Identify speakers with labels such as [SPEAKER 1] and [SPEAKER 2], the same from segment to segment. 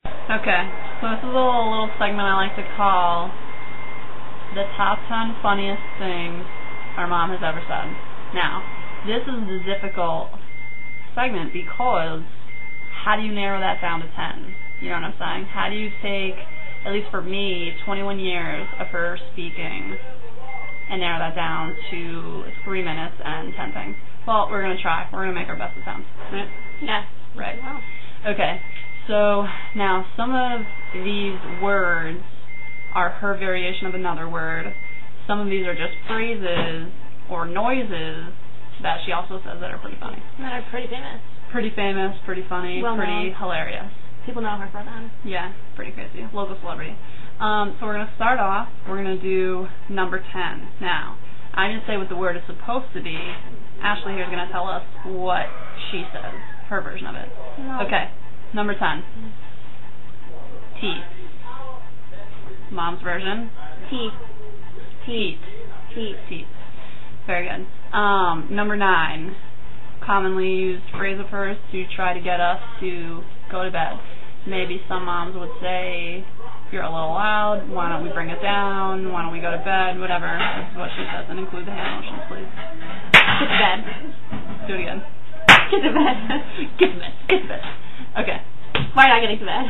[SPEAKER 1] Okay, so this is a little segment I like to call the top 10 funniest things our mom has ever said. Now, this is the difficult segment because how do you narrow that down to 10? You know what I'm saying? How do you take, at least for me, 21 years of her speaking and narrow that down to 3 minutes and 10 things? Well, we're going to try. We're going to make our best attempts. Right?
[SPEAKER 2] Yes.
[SPEAKER 1] Right.
[SPEAKER 2] Wow.
[SPEAKER 1] Okay. So now some of these words are her variation of another word. Some of these are just phrases or noises that she also says that are pretty funny.
[SPEAKER 2] That are pretty famous.
[SPEAKER 1] Pretty famous, pretty funny,
[SPEAKER 2] well
[SPEAKER 1] pretty
[SPEAKER 2] known.
[SPEAKER 1] Hilarious.
[SPEAKER 2] People know her for them.
[SPEAKER 1] Yeah, pretty crazy. Local celebrity. So we're going to start off. We're going to do number 10. Now, I'm going to say what the word is supposed to be. Ashley here is going to tell us what she says, her version of it.
[SPEAKER 2] No.
[SPEAKER 1] Okay, number 10. Teeth. Mom's version.
[SPEAKER 2] Teeth.
[SPEAKER 1] Teeth.
[SPEAKER 2] Teeth.
[SPEAKER 1] Teeth. Very good. Number 9. Commonly used phrase of hers to try to get us to go to bed. Maybe some moms would say, you're a little loud, why don't we bring it down, why don't we go to bed, whatever. This is what she says, and include the hand motions, please.
[SPEAKER 2] Get to bed.
[SPEAKER 1] Do it again.
[SPEAKER 2] Get to bed.
[SPEAKER 1] Get to bed. Get to bed. Okay.
[SPEAKER 2] Why not getting to bed?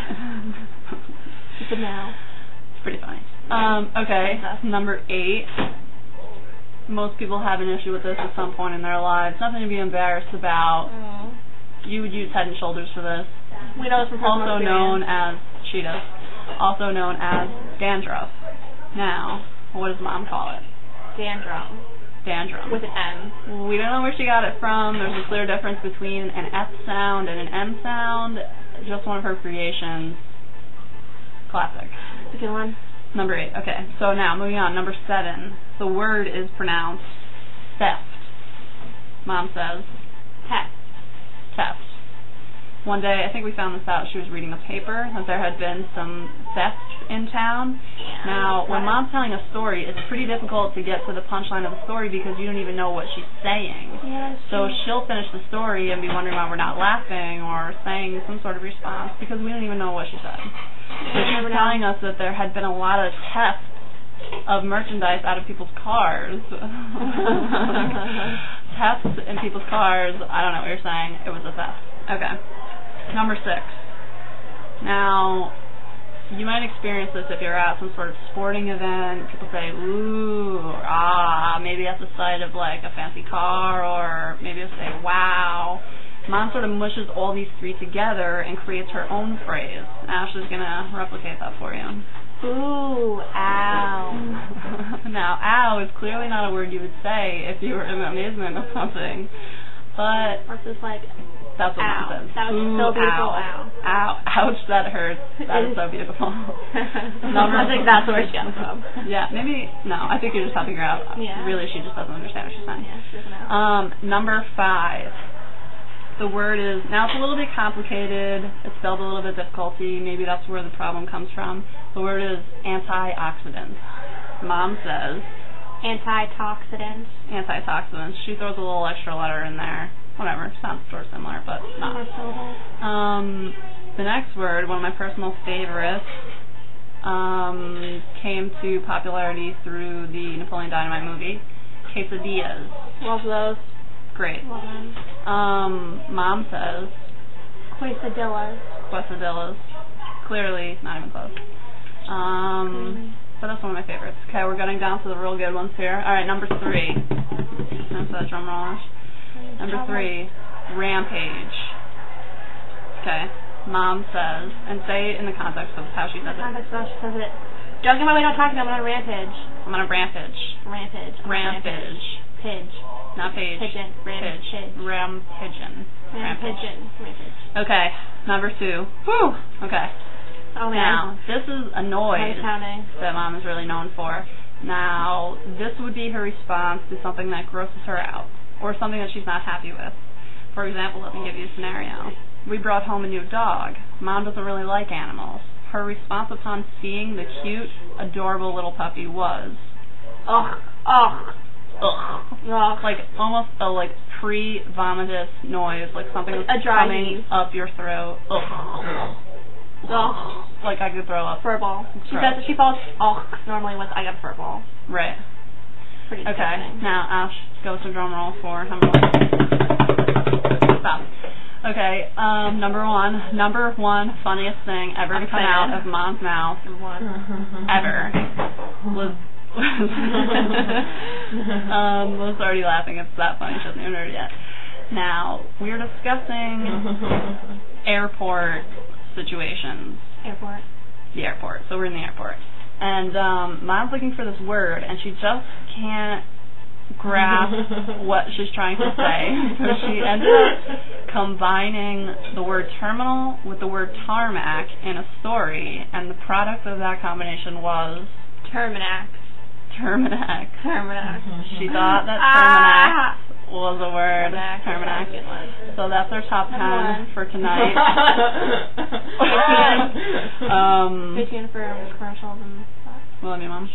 [SPEAKER 2] Just now.
[SPEAKER 1] It's pretty funny. Okay, number 8. Most people have an issue with this at some point in their lives. Nothing to be embarrassed about. You would use Head and Shoulders for this.
[SPEAKER 2] We know this from personal
[SPEAKER 1] Also known as, she does, also known as dandruff. Now, what does Mom call it?
[SPEAKER 2] Dandruff.
[SPEAKER 1] Dandruff.
[SPEAKER 2] With an M.
[SPEAKER 1] We don't know where she got it from. There's a clear difference between an F sound and an M sound. Just one of her creations. Classic.
[SPEAKER 2] It's a good one.
[SPEAKER 1] Number 8. Okay, so now moving on. Number 7. The word is pronounced theft. Mom says
[SPEAKER 2] Theft.
[SPEAKER 1] theft. One day, I think we found this out, she was reading a paper that there had been some theft in town.
[SPEAKER 2] Yeah.
[SPEAKER 1] Now, when Mom's telling a story, it's pretty difficult to get to the punchline of the story because you don't even know what she's saying.
[SPEAKER 2] Yeah,
[SPEAKER 1] so she'll finish the story and be wondering why we're not laughing or saying some sort of response because we don't even know what she said. So she's telling us that there had been a lot of theft of merchandise out of people's cars. Thefts in people's cars. I don't know what you're saying. It was a theft. Okay. Number 6. Now, you might experience this if you're at some sort of sporting event. People say, ooh, or ah, maybe that's the sight of like a fancy car, or maybe they'll say, wow. Mom sort of mushes all these 3 together and creates her own phrase. Ashley's going to replicate that for you.
[SPEAKER 2] Ooh, ow.
[SPEAKER 1] Now, ow is clearly not a word you would say if you were in amazement of something. But
[SPEAKER 2] or just like,
[SPEAKER 1] that's what Mom says.
[SPEAKER 2] That was so beautiful. Ow.
[SPEAKER 1] Ow. Ouch, that hurts. That is so beautiful.
[SPEAKER 2] I think that's where she got from.
[SPEAKER 1] Yeah, maybe, no, I think you're just helping her out.
[SPEAKER 2] Yeah.
[SPEAKER 1] Really, she just doesn't understand what she's saying.
[SPEAKER 2] Yeah, she doesn't know.
[SPEAKER 1] Number 5. The word is, now it's a little bit complicated. It's spelled a little bit difficulty. Maybe that's where the problem comes from. The word is antioxidants. Mom says
[SPEAKER 2] antitoxidants.
[SPEAKER 1] Antitoxidants. She throws a little extra letter in there. Whatever, sounds sort of similar, but not. The next word, one of my personal favorites, came to popularity through the Napoleon Dynamite movie, quesadillas.
[SPEAKER 2] Love those.
[SPEAKER 1] Great.
[SPEAKER 2] Love them.
[SPEAKER 1] Mom says
[SPEAKER 2] Quesadillas.
[SPEAKER 1] Quesadillas. Clearly, not even close. But that's one of my favorites. Okay, we're getting down to the real good ones here. All right, number 3. That's that drum roll. Number 3, rampage. Okay, Mom says, and say it in the context of how she says it.
[SPEAKER 2] Context of how she says it. Don't get my way, don't talk to me, I'm on a rampage.
[SPEAKER 1] I'm on a rampage.
[SPEAKER 2] Rampage.
[SPEAKER 1] Rampage.
[SPEAKER 2] Pidge.
[SPEAKER 1] Not page.
[SPEAKER 2] Pigeon.
[SPEAKER 1] Pidge. Rampigeon.
[SPEAKER 2] Rampage.
[SPEAKER 1] Okay, number 2. Whew. Okay.
[SPEAKER 2] Oh, man.
[SPEAKER 1] Now, this is a noise that Mom is really known for. Now, this would be her response to something that grosses her out, or something that she's not happy with. For example, let me give you a scenario. We brought home a new dog. Mom doesn't really like animals. Her response upon seeing the cute, adorable little puppy was, ugh, ugh, ugh.
[SPEAKER 2] Ugh.
[SPEAKER 1] Like, almost a, like, pre-vomitous noise, like something was coming up your throat. Ugh.
[SPEAKER 2] Ugh.
[SPEAKER 1] Like I could throw up.
[SPEAKER 2] Fur ball. She
[SPEAKER 1] Gross.
[SPEAKER 2] says she falls normally with I got a fur ball.
[SPEAKER 1] Right.
[SPEAKER 2] Pretty
[SPEAKER 1] Okay.
[SPEAKER 2] disgusting.
[SPEAKER 1] Now Ash, go to drum roll for number 1. Stop. Okay. Number one funniest thing ever to come out of Mom's mouth ever was was already laughing. It's that funny. She hasn't even heard it yet. Now we're discussing airport situations.
[SPEAKER 2] Airport.
[SPEAKER 1] The airport. So we're in the airport. And Mom's looking for this word, and she just can't grasp what she's trying to say. So she ended up combining the word terminal with the word tarmac in a story, and the product of that combination was...
[SPEAKER 2] Terminax.
[SPEAKER 1] Terminax.
[SPEAKER 2] Terminax.
[SPEAKER 1] She thought that Terminax was a word.
[SPEAKER 2] Terminax.
[SPEAKER 1] So that's our top 10 for tonight.
[SPEAKER 2] Stay tuned for commercials and stuff.
[SPEAKER 1] Love you, Mom.